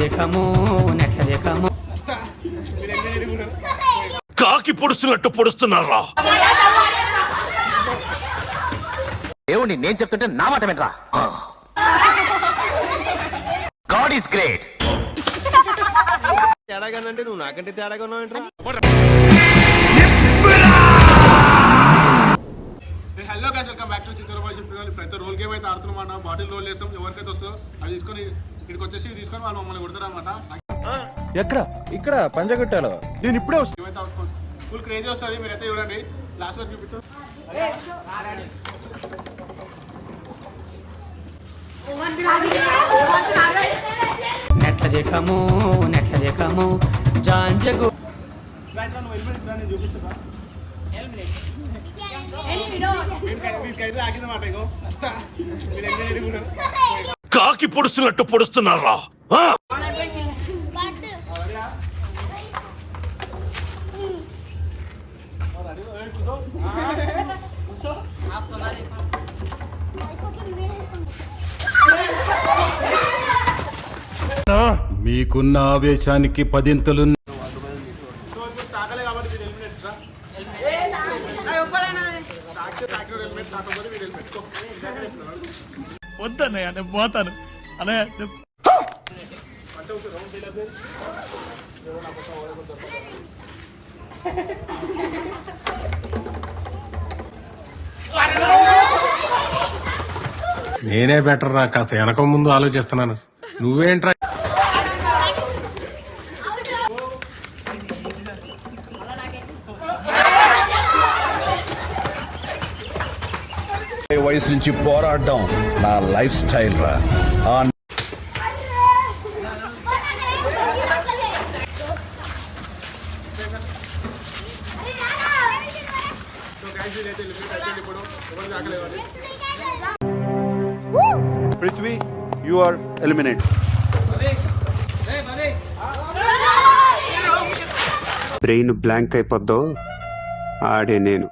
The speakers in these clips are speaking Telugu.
నెట్ల కాకి పొడుస్తున్నట్టు పొడుస్తున్నారా? దేవుణ్ణి నేను చెప్తుంటే నా మాట వినరా? God is great. తేడాగానంటే నువ్వు నాకంటే తేడాగా ఉన్నావు. Hello guys, welcome back to Chittoor boys. ప్రతి రోల్ గేమ్ అయితే ఆడుతున్నాం. బాటిల్ రోల్ చేస్తాం. ఎవరికైతే వస్తుందో అది తీసుకొని ఇక్కడికి వచ్చేసి తీసుకొని వాళ్ళు మమ్మల్ని కొడతారు అనమాట. ఎక్కడ? ఇక్కడ పంజగుట్టలో. నేను ఇప్పుడే ఏమైతే ఫుల్ క్రేజీ వస్తుంది. మీరైతే చూడండి, లాస్ట్ వరకు చూపించు. నెట్ల దేఖము జాంజగు చూపిస్తా కాకి పొడుస్తున్నట్టు పొడుస్తున్నారా? మీకున్న ఆవేశానికి పదింతలు. వద్దన్నయ్య, నేను పోతాను అన్నయ్య. నేనే బెటర్ రా, కాస్త వెనక ముందు ఆలోచిస్తున్నాను. నువ్వేంట్రా? వయసు నుంచి పోరాడడం నా లైఫ్ స్టైల్ రా. Prithvi, you are eliminate. Brain blank అయిపోద్దో ఆడే నేను.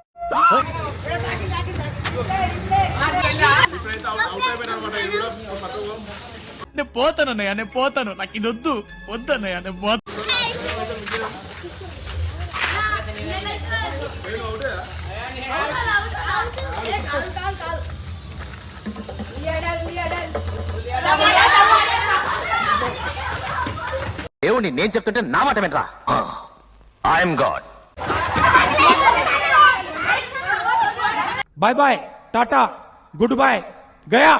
నేను పోతానన్నయ్య, నేను పోతాను. నాకు ఇది వద్దన్నయ్య, నేను పోతాను. దేవుణ్ణి నేను చెప్తుంటే నా మాట వినరా? I'm God. బాయ్ బాయ్, టాటా, గుడ్ బాయ్, గయా.